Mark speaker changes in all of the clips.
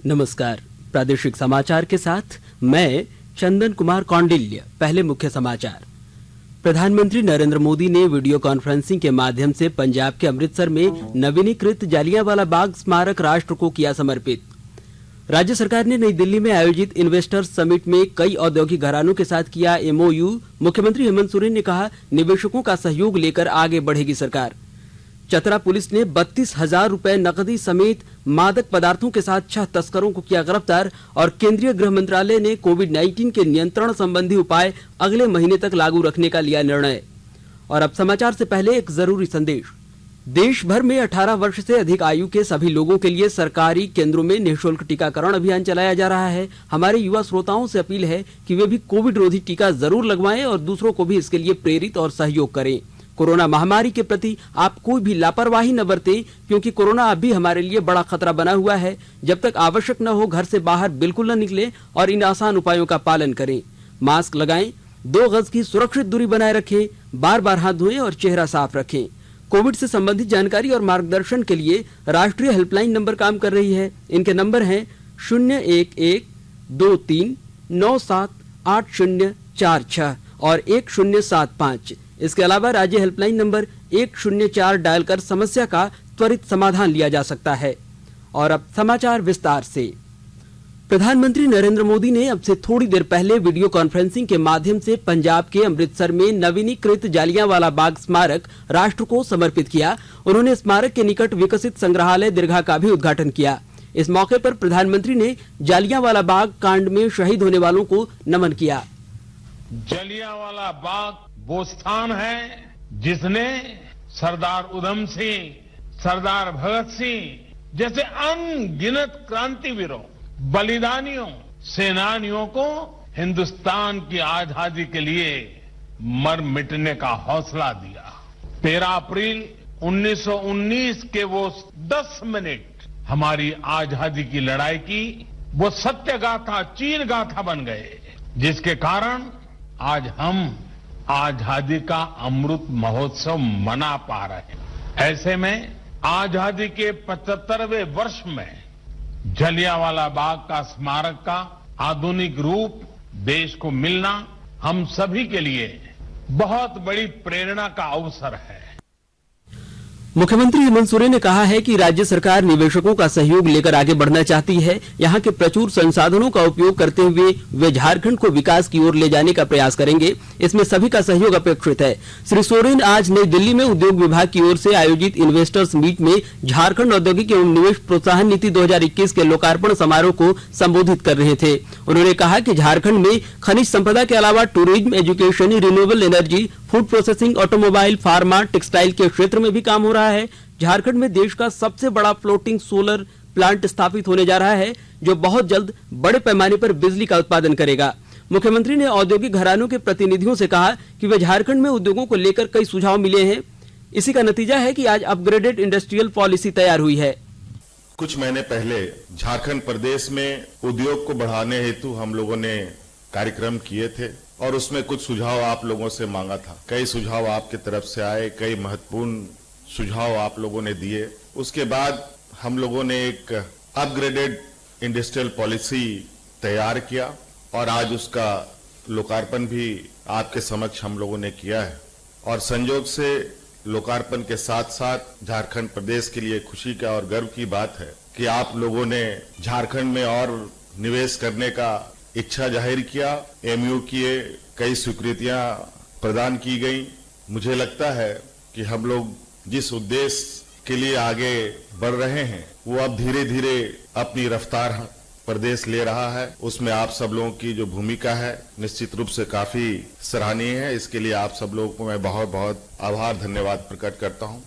Speaker 1: नमस्कार, प्रादेशिक समाचार के साथ मैं चंदन कुमार कौंडिल्य। पहले मुख्य समाचार। प्रधानमंत्री नरेंद्र मोदी ने वीडियो कॉन्फ्रेंसिंग के माध्यम से पंजाब के अमृतसर में नवीनीकृत जालियांवाला बाग स्मारक राष्ट्र को किया समर्पित। राज्य सरकार ने नई दिल्ली में आयोजित इन्वेस्टर्स समिट में कई औद्योगिक घरानों के साथ किया एमओयू। मुख्यमंत्री हेमंत सोरेन ने कहा, निवेशकों का सहयोग लेकर आगे बढ़ेगी सरकार। चतरा पुलिस ने 32,000 रुपए नकदी समेत मादक पदार्थों के साथ 6 तस्करों को किया गिरफ्तार। और केंद्रीय गृह मंत्रालय ने कोविड-19 के नियंत्रण संबंधी उपाय अगले महीने तक लागू रखने का लिया निर्णय। और अब समाचार से पहले एक जरूरी संदेश। देश भर में 18 वर्ष से अधिक आयु के सभी लोगों के लिए सरकारी केंद्रों में निःशुल्क टीकाकरण अभियान चलाया जा रहा है। हमारे युवा श्रोताओं से अपील है कि वे भी कोविड रोधी टीका जरूर लगवाएं और दूसरों को भी इसके लिए प्रेरित और सहयोग करें। कोरोना महामारी के प्रति आप कोई भी लापरवाही न बरतें, क्योंकि कोरोना अब भी हमारे लिए बड़ा खतरा बना हुआ है। जब तक आवश्यक न हो घर से बाहर बिल्कुल न निकलें और इन आसान उपायों का पालन करें। मास्क लगाएं, 2 गज की सुरक्षित दूरी बनाए रखें, बार-बार हाथ धोएं और चेहरा साफ रखें। कोविड से संबंधित जानकारी और मार्गदर्शन के लिए राष्ट्रीय हेल्पलाइन नंबर काम कर रही है। इनके नंबर हैं 01123978046 और 1075। इसके अलावा राज्य हेल्पलाइन नंबर 104 डायल कर समस्या का त्वरित समाधान लिया जा सकता है। और अब समाचार विस्तार से। प्रधानमंत्री नरेंद्र मोदी ने अब से थोड़ी देर पहले वीडियो कॉन्फ्रेंसिंग के माध्यम से पंजाब के अमृतसर में नवीनीकृत जालियांवाला बाग स्मारक राष्ट्र को समर्पित किया। उन्होंने स्मारक के निकट विकसित संग्रहालय दीर्घा का भी उद्घाटन किया। इस मौके पर प्रधानमंत्री ने जालियांवाला बाग कांड में शहीद होने वालों को नमन किया।
Speaker 2: जालियांवाला बाग वो स्थान है जिसने सरदार उधम सिंह, सरदार भगत सिंह जैसे अनगिनत क्रांतिवीरों, बलिदानियों, सेनानियों को हिंदुस्तान की आजादी के लिए मर मिटने का हौसला दिया। 13 अप्रैल 1919 के वो 10 मिनट हमारी आजादी की लड़ाई की वो सत्य गाथा, चीर गाथा बन गए, जिसके कारण आज हम आजादी का अमृत महोत्सव मना पा रहे हैं। ऐसे में आजादी के 75वें वर्ष में जलियांवाला बाग का स्मारक का आधुनिक रूप देश को मिलना हम सभी के लिए बहुत बड़ी प्रेरणा का अवसर है।
Speaker 1: मुख्यमंत्री हेमंत सोरेन ने कहा है कि राज्य सरकार निवेशकों का सहयोग लेकर आगे बढ़ना चाहती है। यहाँ के प्रचुर संसाधनों का उपयोग करते हुए वे झारखंड को विकास की ओर ले जाने का प्रयास करेंगे। इसमें सभी का सहयोग अपेक्षित है। श्री सोरेन आज नई दिल्ली में उद्योग विभाग की ओर से आयोजित इन्वेस्टर्स मीट में झारखंड औद्योगिक एवं निवेश प्रोत्साहन नीति 2021 के लोकार्पण समारोह को संबोधित कर रहे थे। उन्होंने कहा कि झारखंड में खनिज संपदा के अलावा tourism, education, renewable energy, food processing, automobile, pharma, textile के क्षेत्र में भी काम हो रहा है। झारखंड में देश का सबसे बड़ा फ्लोटिंग सोलर प्लांट स्थापित होने जा रहा है, जो बहुत जल्द बड़े पैमाने पर बिजली का उत्पादन करेगा। मुख्यमंत्री ने औद्योगिक घरानों के प्रतिनिधियों से कहा कि वे झारखंड में उद्योगों को लेकर कई सुझाव मिले हैं। इसी का नतीजा है कि आज अपग्रेडेड इंडस्ट्रियल पॉलिसी तैयार हुई है।
Speaker 3: कुछ महीने पहले झारखंड प्रदेश में उद्योग को बढ़ाने हेतु हम लोगों ने कार्यक्रम किए थे और उसमें कुछ सुझाव आप लोगों से मांगा था। कई सुझाव आपकी तरफ से आए, कई महत्वपूर्ण सुझाव आप लोगों ने दिए। उसके बाद हम लोगों ने एक अपग्रेडेड इंडस्ट्रियल पॉलिसी तैयार किया और आज उसका लोकार्पण भी आपके समक्ष हम लोगों ने किया है। और संयोग से लोकार्पण के साथ साथ झारखंड प्रदेश के लिए खुशी का और गर्व की बात है कि आप लोगों ने झारखंड में और निवेश करने का इच्छा जाहिर किया, एमयू किए, कई स्वीकृतियां प्रदान की गई। मुझे लगता है कि हम लोग जिस उद्देश्य के लिए आगे बढ़ रहे हैं वो अब धीरे धीरे अपनी रफ्तार प्रदेश ले रहा है। उसमें आप सब लोगों की जो भूमिका है निश्चित रूप से काफी सराहनीय है। इसके लिए आप सब लोगों को मैं बहुत बहुत आभार, धन्यवाद प्रकट करता हूं।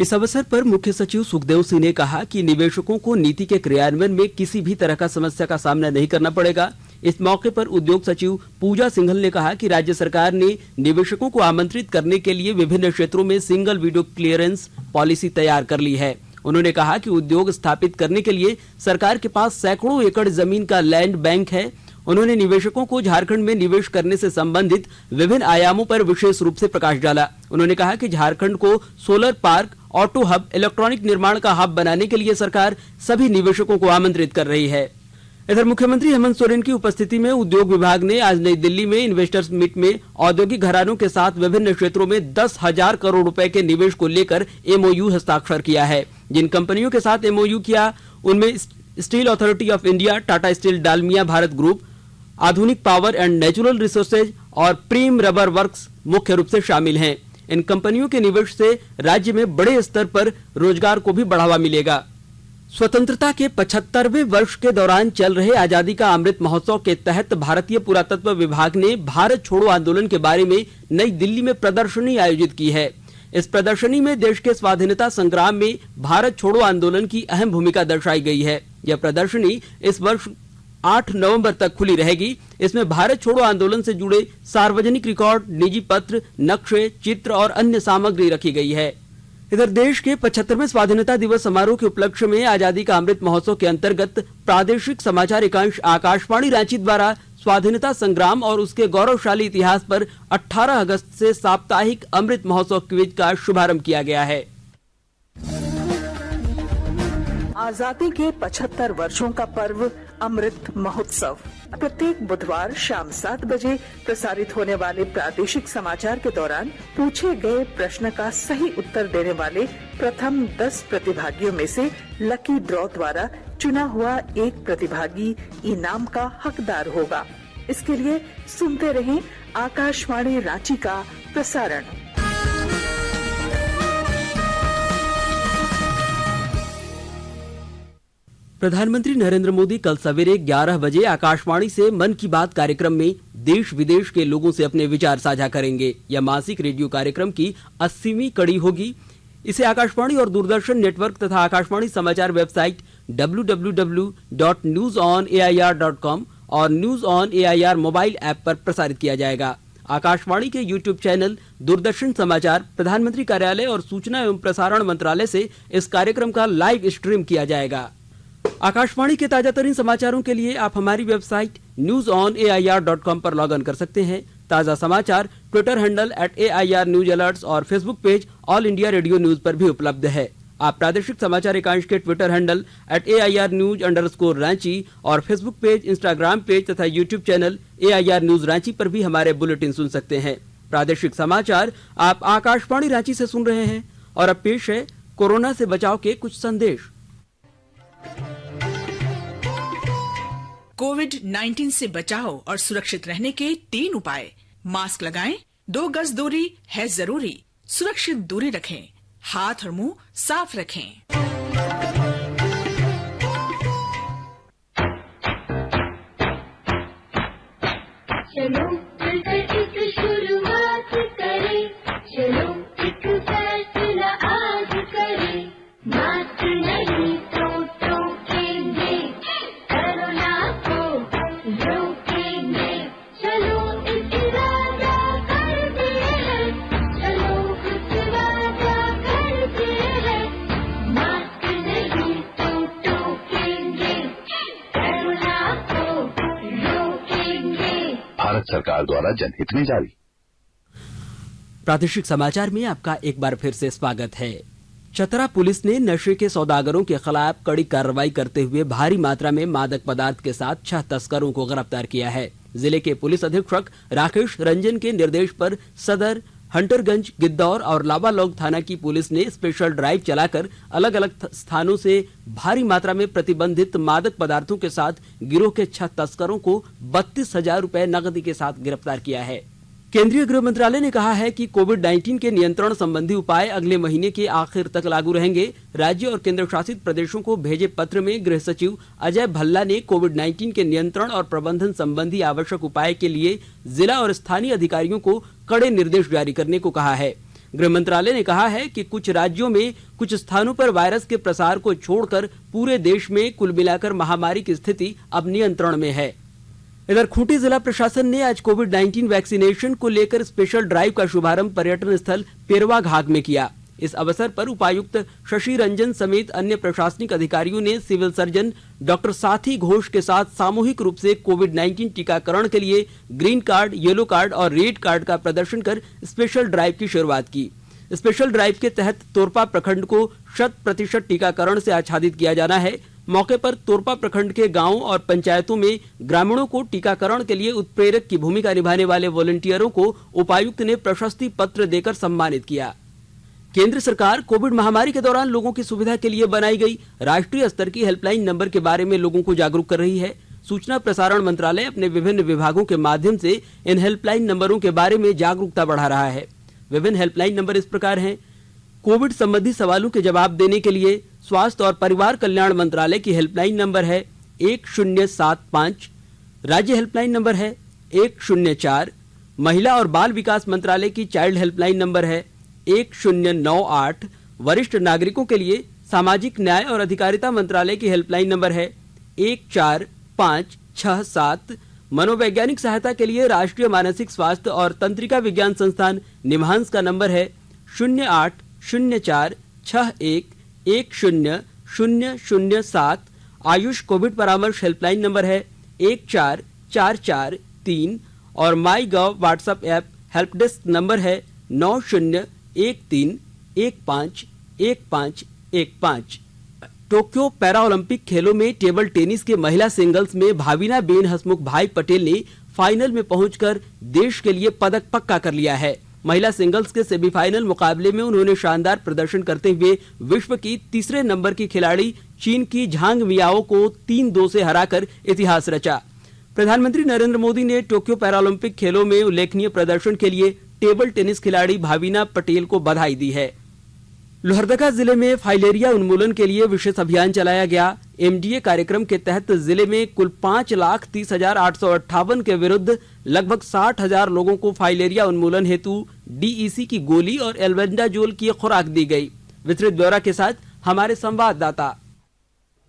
Speaker 1: इस अवसर पर मुख्य सचिव सुखदेव सिंह ने कहा कि निवेशकों को नीति के क्रियान्वयन में किसी भी तरह का समस्या का सामना नहीं करना पड़ेगा। इस मौके पर उद्योग सचिव पूजा सिंघल ने कहा कि राज्य सरकार ने निवेशकों को आमंत्रित करने के लिए विभिन्न क्षेत्रों में सिंगल विंडो क्लियरेंस पॉलिसी तैयार कर ली है। उन्होंने कहा कि उद्योग स्थापित करने के लिए सरकार के पास सैकड़ों एकड़ जमीन का लैंड बैंक है। उन्होंने निवेशकों को झारखंड में निवेश करने से संबंधित विभिन्न आयामों पर विशेष रूप से प्रकाश डाला। उन्होंने कहा कि झारखंड को solar park auto hub, electronic निर्माण का हब बनाने के लिए सरकार सभी निवेशकों को आमंत्रित कर रही है। इधर मुख्यमंत्री हेमंत सोरेन की उपस्थिति में उद्योग विभाग ने आज नई दिल्ली में इन्वेस्टर्स मीट में औद्योगिक घरानों के साथ विभिन्न क्षेत्रों में 10,000 करोड़ रुपए के निवेश को लेकर एमओयू हस्ताक्षर किया है। जिन कंपनियों के साथ एमओयू किया उनमें Steel Authority of India, Tata Steel, Dalmia Bharat Group, Aadhunik Power and Natural Resources और प्रीम रबर वर्क्स मुख्य रूप से शामिल हैं। इन कंपनियों के निवेश से राज्य में बड़े स्तर पर रोजगार को भी बढ़ावा मिलेगा। स्वतंत्रता के 75वें वर्ष के दौरान चल रहे आजादी का अमृत महोत्सव के तहत भारतीय पुरातत्व विभाग ने भारत छोड़ो आंदोलन के बारे में नई दिल्ली में प्रदर्शनी आयोजित की है। इस प्रदर्शनी में देश के स्वाधीनता संग्राम में भारत छोड़ो आंदोलन की अहम भूमिका दर्शाई गई है। यह प्रदर्शनी इस वर्ष 8 नवंबर तक खुली रहेगी। इसमें भारत छोड़ो आंदोलन से जुड़े सार्वजनिक रिकॉर्ड, निजी पत्र, नक्शे, चित्र और अन्य सामग्री रखी गई है। इधर देश के 75वें स्वाधीनता दिवस समारोह के उपलक्ष्य में आजादी का अमृत महोत्सव के अंतर्गत प्रादेशिक समाचार एकांश आकाशवाणी रांची द्वारा स्वाधीनता संग्राम और उसके गौरवशाली इतिहास पर 18 अगस्त से साप्ताहिक अमृत महोत्सव क्विज का शुभारंभ किया गया है।
Speaker 4: आजादी के 75 वर्षों का पर्व अमृत महोत्सव प्रत्येक बुधवार शाम 7 बजे प्रसारित होने वाले प्रादेशिक समाचार के दौरान पूछे गए प्रश्न का सही उत्तर देने वाले प्रथम 10 प्रतिभागियों में से लकी ड्रॉ द्वारा चुना हुआ एक प्रतिभागी इनाम का हकदार होगा। इसके लिए सुनते रहें आकाशवाणी रांची का प्रसारण।
Speaker 1: प्रधानमंत्री नरेंद्र मोदी कल सवेरे 11 बजे आकाशवाणी से मन की बात कार्यक्रम में देश विदेश के लोगों से अपने विचार साझा करेंगे। यह मासिक रेडियो कार्यक्रम की 80वीं कड़ी होगी। इसे आकाशवाणी और दूरदर्शन नेटवर्क तथा आकाशवाणी समाचार वेबसाइट www.newsonair.com और news on AIR mobile app पर प्रसारित किया जाएगा। आकाशवाणी के यूट्यूब चैनल, दूरदर्शन समाचार, प्रधानमंत्री कार्यालय और सूचना एवं प्रसारण मंत्रालय से इस कार्यक्रम का लाइव स्ट्रीम किया जाएगा। आकाशवाणी के ताजा तरीन समाचारों के लिए आप हमारी वेबसाइट newsonair.com पर लॉग इन कर सकते हैं। ताजा समाचार Twitter handle @AIR news alerts और Facebook page All India Radio news पर भी उपलब्ध है। आप प्रादेशिक समाचार एकांश के ट्विटर हैंडल @AIR न्यूज_रांची और फेसबुक पेज, इंस्टाग्राम पेज तथा YouTube channel AIR news Ranchi पर भी हमारे बुलेटिन सुन सकते हैं। प्रादेशिक समाचार आप आकाशवाणी रांची से सुन रहे हैं और अब पेश है कोरोना से बचाव के कुछ संदेश।
Speaker 5: कोविड-19 से बचाव और सुरक्षित रहने के 3 उपाय। मास्क लगाएं, 2 गज दूरी है जरूरी, सुरक्षित दूरी रखें, हाथ और मुंह साफ रखें।
Speaker 6: चलो मिलकर एक शुरुआत करें, चलो एक फैसला आज करें, मास्क नहीं तो टोकेंगे, कोरोना को रोकेंगे, चलो एक वादा करते हैं, चलो कुछ वादा करते हैं, मास्क नहीं तो टोकेंगे, कोरोना को रोकेंगे।
Speaker 7: भारत सरकार द्वारा जनहित में जारी।
Speaker 1: प्रादेशिक समाचार में आपका एक बार फिर से स्वागत है। चतरा पुलिस ने नशे के सौदागरों के खिलाफ कड़ी कार्रवाई करते हुए भारी मात्रा में मादक पदार्थ के साथ 6 तस्करों को गिरफ्तार किया है। जिले के पुलिस अधीक्षक राकेश रंजन के निर्देश पर सदर, हंटरगंज, गिद्दौर और लावालौंग थाना की पुलिस ने स्पेशल ड्राइव चलाकर अलग अलग स्थानों से भारी मात्रा में प्रतिबंधित मादक पदार्थों के साथ गिरोह के 6 तस्करों को 32,000 रुपए नकदी के साथ गिरफ्तार किया है। केंद्रीय गृह मंत्रालय ने कहा है कि कोविड-19 के नियंत्रण संबंधी उपाय अगले महीने के आखिर तक लागू रहेंगे। राज्य और केंद्र शासित प्रदेशों को भेजे पत्र में गृह सचिव अजय भल्ला ने कोविड-19 के नियंत्रण और प्रबंधन संबंधी आवश्यक उपाय के लिए जिला और स्थानीय अधिकारियों को कड़े निर्देश जारी करने को कहा है। गृह मंत्रालय ने कहा है कि कुछ राज्यों में कुछ स्थानों पर वायरस के प्रसार को छोड़कर पूरे देश में कुल मिलाकर महामारी की स्थिति अब नियंत्रण में है। इधर खूंटी जिला प्रशासन ने आज कोविड-19 वैक्सीनेशन को लेकर स्पेशल ड्राइव का शुभारंभ पर्यटन स्थल पेरवा घाट में किया। इस अवसर पर उपायुक्त शशि रंजन समेत अन्य प्रशासनिक अधिकारियों ने सिविल सर्जन डॉक्टर साथी घोष के साथ सामूहिक रूप से कोविड-19 टीकाकरण के लिए ग्रीन कार्ड, येलो कार्ड और रेड कार्ड का प्रदर्शन कर स्पेशल ड्राइव की शुरुआत की। स्पेशल ड्राइव के तहत तोरपा प्रखंड को 100% टीकाकरण से आच्छादित किया जाना है। मौके पर तोरपा प्रखंड के गांवों और पंचायतों में ग्रामीणों को टीकाकरण के लिए उत्प्रेरक की भूमिका निभाने वाले वॉलंटियरों को उपायुक्त ने प्रशस्ति पत्र देकर सम्मानित किया। केंद्र सरकार कोविड महामारी के दौरान लोगों की सुविधा के लिए बनाई गई राष्ट्रीय स्तर की हेल्पलाइन नंबर के बारे में लोगों को जागरूक कर रही है। सूचना प्रसारण मंत्रालय अपने विभिन्न विभागों के माध्यम से इन हेल्पलाइन नंबरों के बारे में जागरूकता बढ़ा रहा है। विभिन्न हेल्पलाइन नंबर इस प्रकार हैं। कोविड संबंधी सवालों के जवाब देने के लिए स्वास्थ्य और परिवार कल्याण मंत्रालय की हेल्पलाइन नंबर है 1075। राज्य हेल्पलाइन नंबर है 104। महिला और बाल विकास मंत्रालय की चाइल्ड हेल्पलाइन नंबर है 1098। वरिष्ठ नागरिकों के लिए सामाजिक न्याय और अधिकारिता मंत्रालय की हेल्पलाइन नंबर है 14567। मनोवैज्ञानिक सहायता के लिए राष्ट्रीय मानसिक स्वास्थ्य और तंत्रिका विज्ञान संस्थान निम्हांस का नंबर है 080461100007। आयुष कोविड परामर्श हेल्पलाइन नंबर है 14443 और my Gov WhatsApp app help desk number है 9013151515। टोक्यो पैरा ओलंपिक खेलों में टेबल टेनिस के महिला सिंगल्स में भाविना बेन हसमुख भाई पटेल ने फाइनल में पहुंचकर देश के लिए पदक पक्का कर लिया है। महिला सिंगल्स के सेमीफाइनल मुकाबले में उन्होंने शानदार प्रदर्शन करते हुए विश्व की तीसरे नंबर की खिलाड़ी चीन की झांग मियाओ को 3-2 से हराकर इतिहास रचा। प्रधानमंत्री नरेंद्र मोदी ने टोक्यो पैरालंपिक खेलों में उल्लेखनीय प्रदर्शन के लिए टेबल टेनिस खिलाड़ी भाविना पटेल को बधाई दी है। लोहरदगा जिले में फाइलेरिया उन्मूलन के लिए विशेष अभियान चलाया गया। एमडीए कार्यक्रम के तहत जिले में कुल 5,30,858 के विरुद्ध लगभग 60,000 लोगों को फाइलेरिया उन्मूलन हेतु डीईसी की गोली और एल्बेंडाजोल की खुराक दी गई। विस्तृत ब्यौरा के साथ हमारे संवाददाता।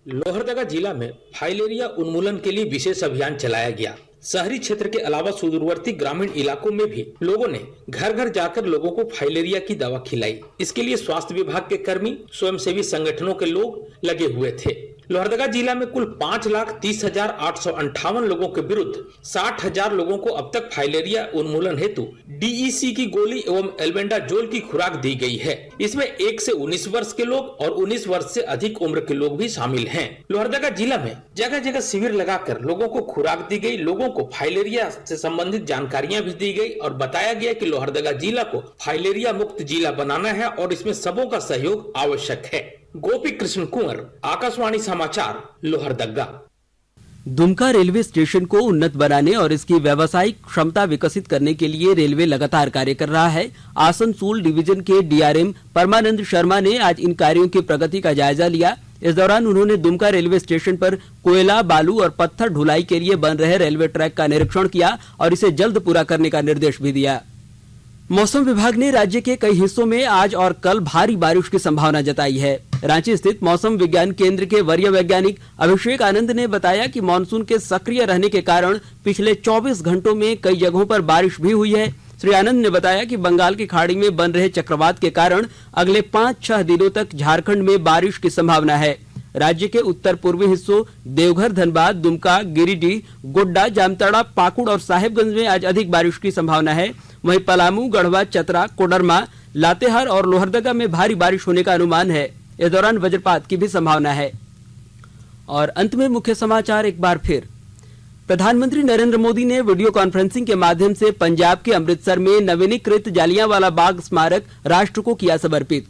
Speaker 8: लोहरदगा जिला में फाइलेरिया उन्मूलन के लिए विशेष अभियान चलाया गया। शहरी क्षेत्र के अलावा सुदूरवर्ती ग्रामीण इलाकों में भी लोगों ने घर घर जाकर लोगों को फाइलेरिया की दवा खिलाई। इसके लिए स्वास्थ्य विभाग के कर्मी, स्वयंसेवी संगठनों के लोग लगे हुए थे। लोहरदगा जिला में कुल 5,30,858 लोगों के विरुद्ध 60,000 लोगों को अब तक फाइलेरिया उन्मूलन हेतु डीईसी की गोली एवं एल्बेंडाजोल की खुराक दी गई है। इसमें 1 से 19 वर्ष के लोग और 19 वर्ष से अधिक उम्र के लोग भी शामिल हैं। लोहरदगा जिला में जगह जगह शिविर लगाकर लोगों को खुराक दी गई। लोगों को फाइलेरिया से संबंधित जानकारियां भी दी गई और बताया गया कि लोहरदगा जिला को फाइलेरिया मुक्त जिला बनाना है और इसमें सबों का सहयोग आवश्यक है। गोपी कृष्ण कुंवर, आकाशवाणी समाचार, लोहरदगा।
Speaker 1: दुमका रेलवे स्टेशन को उन्नत बनाने और इसकी व्यावसायिक क्षमता विकसित करने के लिए रेलवे लगातार कार्य कर रहा है। आसनसोल डिवीजन के डीआरएम परमानंद शर्मा ने आज इन कार्यों की प्रगति का जायजा लिया। इस दौरान उन्होंने दुमका रेलवे स्टेशन पर कोयला, बालू और पत्थर ढुलाई के लिए बन रहे रेलवे ट्रैक का निरीक्षण किया और इसे जल्द पूरा करने का निर्देश भी दिया। मौसम विभाग ने राज्य के कई हिस्सों में आज और कल भारी बारिश की संभावना जताई है। रांची स्थित मौसम विज्ञान केंद्र के वरीय वैज्ञानिक अभिषेक आनंद ने बताया कि मानसून के सक्रिय रहने के कारण पिछले 24 घंटों में कई जगहों पर बारिश भी हुई है। श्री आनंद ने बताया कि बंगाल की खाड़ी में बन रहे चक्रवात के कारण अगले 5-6 दिनों तक झारखंड में बारिश की संभावना है। राज्य के उत्तर पूर्वी हिस्सों देवघर, धनबाद, दुमका, गिरिडीह, गोड्डा, जामताड़ा, पाकुड़ और साहेबगंज में आज अधिक बारिश की संभावना है। वहीं पलामू, गढ़वा, चतरा, कोडरमा, लातेहार और लोहरदगा में भारी बारिश होने का अनुमान है। इस दौरान वज्रपात की भी संभावना है। और अंत में मुख्य समाचार एक बार फिर। प्रधानमंत्री नरेंद्र मोदी ने वीडियो कॉन्फ्रेंसिंग के माध्यम से पंजाब के अमृतसर में नवीनीकृत जालियांवाला बाग स्मारक राष्ट्र को किया समर्पित।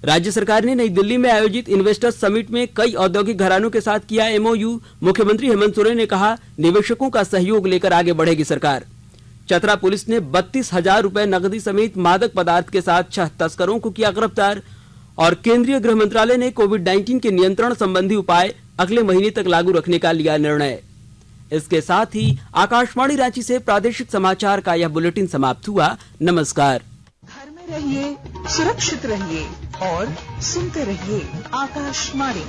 Speaker 1: राज्य सरकार ने नई दिल्ली में आयोजित इन्वेस्टर्स समिट में कई औद्योगिक घरानों के साथ किया एमओयू। मुख्यमंत्री हेमंत सोरेन ने कहा, निवेशकों का सहयोग लेकर आगे बढ़ेगी सरकार। चतरा पुलिस ने 32,000 रुपए नकदी समेत मादक पदार्थ के साथ 6 तस्करों को किया गिरफ्तार। और केंद्रीय गृह मंत्रालय ने कोविड-19 के नियंत्रण संबंधी उपाय अगले महीने तक लागू रखने का लिया निर्णय। इसके साथ ही आकाशवाणी रांची से प्रादेशिक समाचार का यह बुलेटिन समाप्त हुआ। नमस्कार।
Speaker 4: घर में रहिए, सुरक्षित रहिए और सुनते रहिए आकाशवाणी।